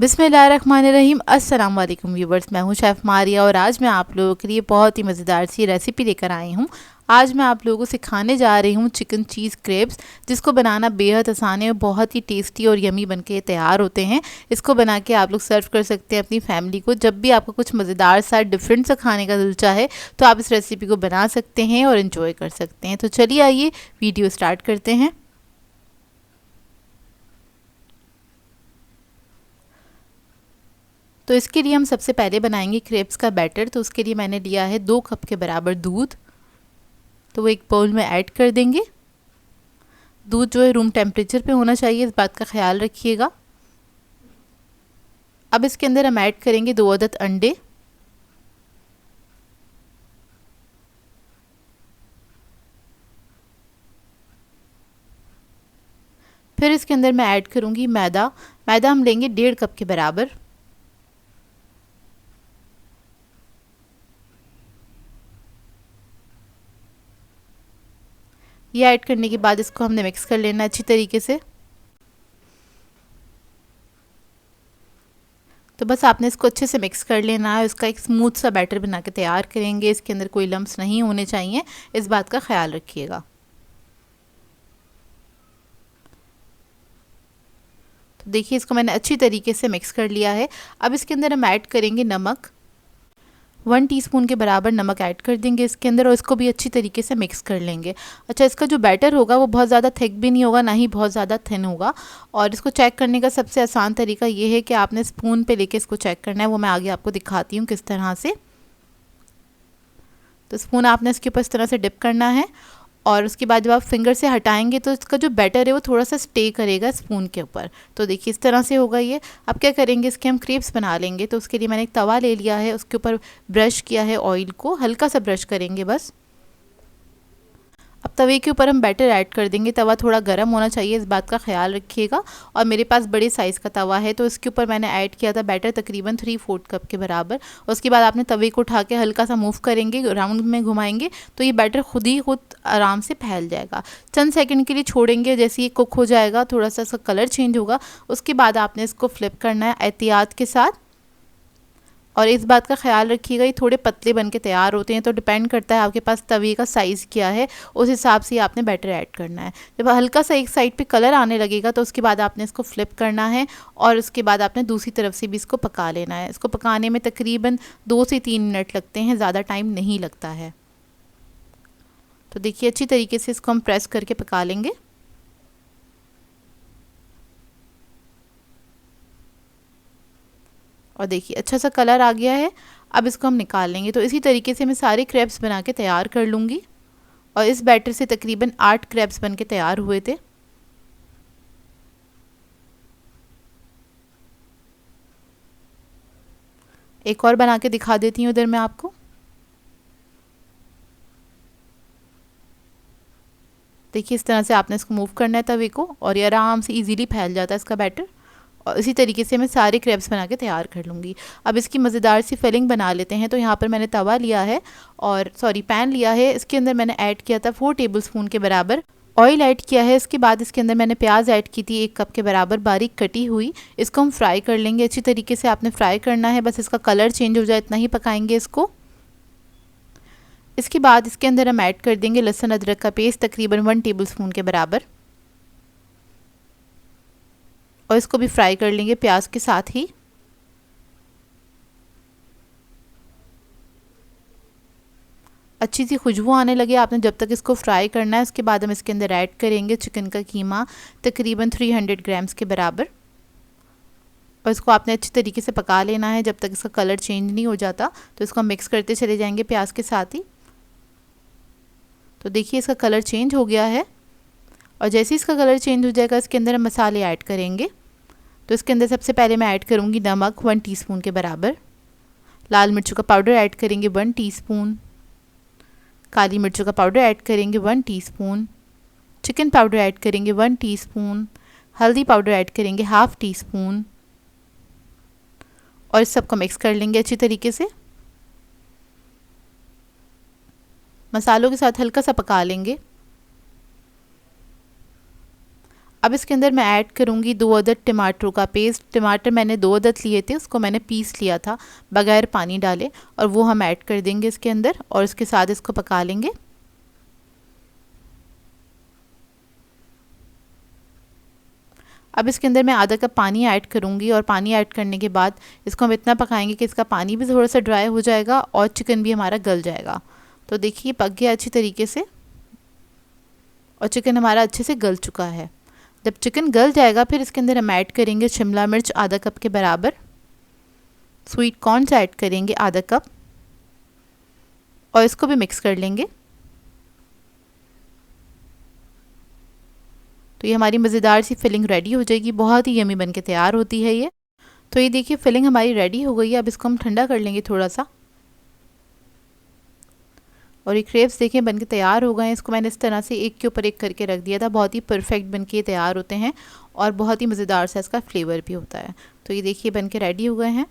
बिस्मिल्लाहिर्रहमानिर्रहीम। अस्सलाम वालेकुम व्यूवर्स, मैं हूं शेफ़ मारिया और आज मैं आप लोगों के लिए बहुत ही मज़ेदार सी रेसिपी लेकर आई हूं। आज मैं आप लोगों को सिखाने जा रही हूं चिकन चीज़ क्रेप्स, जिसको बनाना बेहद आसान है और बहुत ही टेस्टी और यमी बनके तैयार होते हैं। इसको बना के आप लोग सर्व कर सकते हैं अपनी फैमिली को। जब भी आपको कुछ मज़ेदार सा डिफरेंट सा खाने का दिल चाहे तो आप इस रेसिपी को बना सकते हैं और इन्जॉय कर सकते हैं। तो चलिए आइए वीडियो स्टार्ट करते हैं। तो इसके लिए हम सबसे पहले बनाएंगे क्रेप्स का बैटर। तो उसके लिए मैंने लिया है 2 कप के बराबर दूध। तो वो एक बाउल में ऐड कर देंगे। दूध जो है रूम टेम्परेचर पे होना चाहिए, इस बात का ख्याल रखिएगा। अब इसके अंदर हम ऐड करेंगे 2 अदद अंडे। फिर इसके अंदर मैं ऐड करूंगी मैदा। मैदा हम लेंगे 1.5 कप के बराबर। ये ऐड करने के बाद इसको हमने मिक्स कर लेना अच्छी तरीके से। तो बस आपने इसको अच्छे से मिक्स कर लेना है। इसका एक स्मूथ सा बैटर बना के तैयार करेंगे। इसके अंदर कोई लम्स नहीं होने चाहिए, इस बात का ख्याल रखिएगा। तो देखिए इसको मैंने अच्छी तरीके से मिक्स कर लिया है। अब इसके अंदर हम ऐड करेंगे नमक। 1 टीस्पून के बराबर नमक ऐड कर देंगे इसके अंदर और इसको भी अच्छी तरीके से मिक्स कर लेंगे। अच्छा, इसका जो बैटर होगा वो बहुत ज़्यादा थिक भी नहीं होगा, ना ही बहुत ज़्यादा थिन होगा। और इसको चेक करने का सबसे आसान तरीका ये है कि आपने स्पून पे लेके इसको चेक करना है। वो मैं आगे आपको दिखाती हूँ किस तरह से। तो स्पून आपने इसके ऊपर इस तरह से डिप करना है और उसके बाद जब आप फिंगर से हटाएंगे तो इसका जो बैटर है वो थोड़ा सा स्टे करेगा स्पून के ऊपर। तो देखिए इस तरह से होगा ये। अब क्या करेंगे, इसके हम क्रेप्स बना लेंगे। तो उसके लिए मैंने एक तवा ले लिया है, उसके ऊपर ब्रश किया है ऑयल को, हल्का सा ब्रश करेंगे बस। अब तवे के ऊपर हम बैटर ऐड कर देंगे। तवा थोड़ा गर्म होना चाहिए, इस बात का ख्याल रखिएगा। और मेरे पास बड़े साइज़ का तवा है तो इसके ऊपर मैंने ऐड किया था बैटर तकरीबन 3/4 कप के बराबर। उसके बाद आपने तवे को उठा के हल्का सा मूव करेंगे, राउंड में घुमाएंगे तो ये बैटर खुद आराम से फैल जाएगा। चंद सेकंड के लिए छोड़ेंगे, जैसे ये कुक हो जाएगा, थोड़ा सा इसका कलर चेंज होगा, उसके बाद आपने इसको फ्लिप करना है एहतियात के साथ। और इस बात का ख्याल रखिएगा ये थोड़े पतले बन के तैयार होते हैं, तो डिपेंड करता है आपके पास तवे का साइज़ क्या है, उस हिसाब से आपने बैटर ऐड करना है। जब हल्का सा एक साइड पे कलर आने लगेगा तो उसके बाद आपने इसको फ्लिप करना है और उसके बाद आपने दूसरी तरफ से भी इसको पका लेना है। इसको पकाने में तकरीबन 2 से 3 मिनट लगते हैं, ज़्यादा टाइम नहीं लगता है। तो देखिए अच्छी तरीके से इसको हम प्रेस करके पका लेंगे। और देखिए अच्छा सा कलर आ गया है। अब इसको हम निकाल लेंगे। तो इसी तरीके से मैं सारे क्रेप्स बना के तैयार कर लूँगी। और इस बैटर से तकरीबन 8 क्रेप्स बन के तैयार हुए थे। एक और बना के दिखा देती हूँ इधर मैं आपको। देखिए इस तरह से आपने इसको मूव करना है तवे को और ये आराम से इजीली फैल जाता है इसका बैटर। और इसी तरीके से मैं सारे क्रेप्स बना के तैयार कर लूँगी। अब इसकी मज़ेदार सी फिलिंग बना लेते हैं। तो यहाँ पर मैंने तवा लिया है और पैन लिया है। इसके अंदर मैंने ऐड किया था 4 टेबलस्पून के बराबर ऑयल ऐड किया है। इसके बाद इसके अंदर मैंने प्याज ऐड की थी 1 कप के बराबर बारीक कटी हुई। इसको हम फ्राई कर लेंगे। अच्छी तरीके से आपने फ्राई करना है, बस इसका कलर चेंज हो जाए इतना ही पकाएंगे इसको। इसके बाद इसके अंदर हम ऐड कर देंगे लहसुन अदरक का पेस्ट तकरीबन 1 टेबलस्पून के बराबर और इसको भी फ्राई कर लेंगे प्याज के साथ ही। अच्छी सी खुशबू आने लगे आपने जब तक इसको फ्राई करना है। उसके बाद हम इसके अंदर ऐड करेंगे चिकन का कीमा तकरीबन 300 ग्राम्स के बराबर और इसको आपने अच्छी तरीके से पका लेना है जब तक इसका कलर चेंज नहीं हो जाता। तो इसको हम मिक्स करते चले जाएंगे प्याज के साथ ही। तो देखिए इसका कलर चेंज हो गया है और जैसे ही इसका कलर चेंज हो जाएगा इसके अंदर हम मसाले ऐड करेंगे। तो इसके अंदर सबसे पहले मैं ऐड करूँगी नमक 1 टीस्पून के बराबर। लाल मिर्चों का पाउडर ऐड करेंगे 1 टीस्पून। काली मिर्चों का पाउडर ऐड करेंगे 1 टीस्पून। चिकन पाउडर ऐड करेंगे 1 टीस्पून। हल्दी पाउडर ऐड करेंगे ½ टीस्पून और इस सबको मिक्स कर लेंगे अच्छी तरीके से। मसालों के साथ हल्का सा पका लेंगे। अब इसके अंदर मैं ऐड करूँगी 2 अदद टमाटरों का पेस्ट। टमाटर मैंने 2 अदद लिए थे, उसको मैंने पीस लिया था बगैर पानी डाले, और वो हम ऐड कर देंगे इसके अंदर और इसके साथ इसको पका लेंगे। अब इसके अंदर मैं आधा कप पानी ऐड करूँगी और पानी ऐड करने के बाद इसको हम इतना पकाएंगे कि इसका पानी भी थोड़ा सा ड्राई हो जाएगा और चिकन भी हमारा गल जाएगा। तो देखिए पक गया अच्छी तरीके से और चिकन हमारा अच्छे से गल चुका है। जब चिकन गल जाएगा फिर इसके अंदर हम ऐड करेंगे शिमला मिर्च आधा कप के बराबर, स्वीट कॉर्न्स ऐड करेंगे आधा कप और इसको भी मिक्स कर लेंगे। तो ये हमारी मज़ेदार सी फिलिंग रेडी हो जाएगी, बहुत ही यमी बन के तैयार होती है ये। तो ये देखिए फिलिंग हमारी रेडी हो गई है। अब इसको हम ठंडा कर लेंगे थोड़ा सा, और ये क्रेप्स देखिए बन के तैयार हो गए हैं। इसको मैंने इस तरह से एक के ऊपर एक करके रख दिया था, बहुत ही परफेक्ट बन के तैयार होते हैं और बहुत ही मज़ेदार सा इसका फ्लेवर भी होता है। तो ये देखिए बन के रेडी हो गए हैं।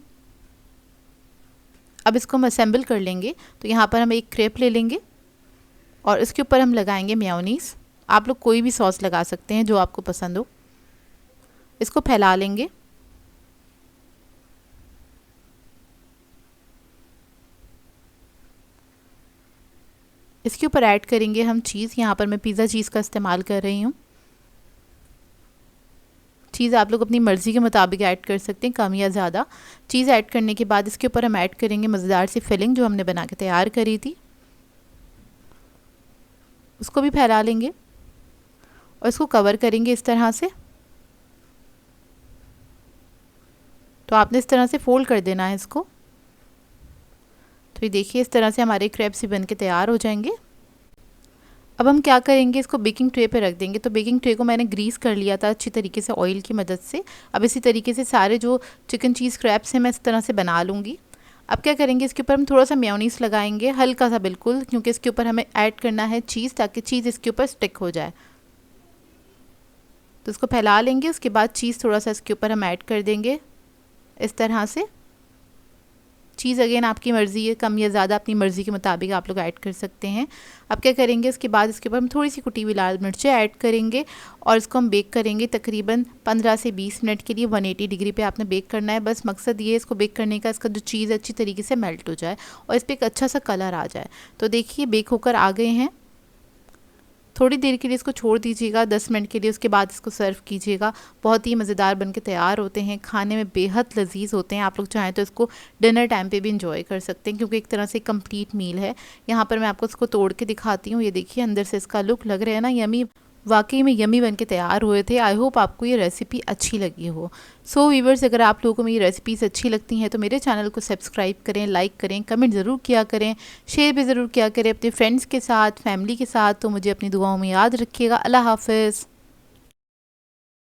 अब इसको हम असेंबल कर लेंगे। तो यहाँ पर हम एक क्रेप ले लेंगे और इसके ऊपर हम लगाएंगे मेयोनीज़। आप लोग कोई भी सॉस लगा सकते हैं जो आपको पसंद हो। इसको फैला लेंगे। इसके ऊपर ऐड करेंगे हम चीज़। यहाँ पर मैं पिज़्ज़ा चीज़ का इस्तेमाल कर रही हूँ। चीज़ आप लोग अपनी मर्ज़ी के मुताबिक ऐड कर सकते हैं, कम या ज़्यादा। चीज़ ऐड करने के बाद इसके ऊपर हम ऐड करेंगे मज़ेदार सी फिलिंग जो हमने बना के तैयार करी थी। उसको भी फैला लेंगे और इसको कवर करेंगे इस तरह से। तो आपने इस तरह से फोल्ड कर देना है इसको। तो ये देखिए इस तरह से हमारे क्रेप्स भी बन के तैयार हो जाएंगे। अब हम क्या करेंगे, इसको बेकिंग ट्रे पे रख देंगे। तो बेकिंग ट्रे को मैंने ग्रीस कर लिया था अच्छी तरीके से ऑयल की मदद से। अब इसी तरीके से सारे जो चिकन चीज़ क्रेप्स हैं मैं इस तरह से बना लूँगी। अब क्या करेंगे, इसके ऊपर हम थोड़ा सा मेयोनीज़ लगाएंगे, हल्का सा बिल्कुल, क्योंकि इसके ऊपर हमें ऐड करना है चीज़, ताकि चीज़ इसके ऊपर स्टिक हो जाए। तो इसको फैला लेंगे। उसके बाद चीज़ थोड़ा सा इसके ऊपर हम ऐड कर देंगे इस तरह से। चीज़ अगेन आपकी मर्ज़ी है, कम या ज़्यादा अपनी मर्ज़ी के मुताबिक आप लोग ऐड कर सकते हैं। अब क्या करेंगे, इसके बाद इसके ऊपर हम थोड़ी सी कुटी हुई लाल मिर्चें ऐड करेंगे और इसको हम बेक करेंगे तकरीबन 15 से 20 मिनट के लिए। 180 डिग्री पे आपने बेक करना है। बस मकसद ये है इसको बेक करने का, इसका जो चीज़ अच्छी तरीके से मेल्ट हो जाए और इस पर एक अच्छा सा कलर आ जाए। तो देखिए बेक होकर आ गए हैं। थोड़ी देर के लिए इसको छोड़ दीजिएगा, 10 मिनट के लिए। उसके बाद इसको सर्व कीजिएगा। बहुत ही मज़ेदार बन के तैयार होते हैं, खाने में बेहद लजीज होते हैं। आप लोग चाहें तो इसको डिनर टाइम पे भी इंजॉय कर सकते हैं, क्योंकि एक तरह से कंप्लीट मील है। यहाँ पर मैं आपको इसको तोड़ के दिखाती हूँ। ये देखिए अंदर से इसका लुक लग रहा है ना यमी, वाकई में यमी बन के तैयार हुए थे। आई होप आपको ये रेसिपी अच्छी लगी हो। सो वीवर्स, अगर आप लोगों को मेरी रेसिपीज़ अच्छी लगती हैं तो मेरे चैनल को सब्सक्राइब करें, लाइक करें, कमेंट ज़रूर किया करें, शेयर भी ज़रूर किया करें अपने फ्रेंड्स के साथ, फैमिली के साथ। तो मुझे अपनी दुआओं में याद रखिएगा। अल्लाह हाफ़िज़।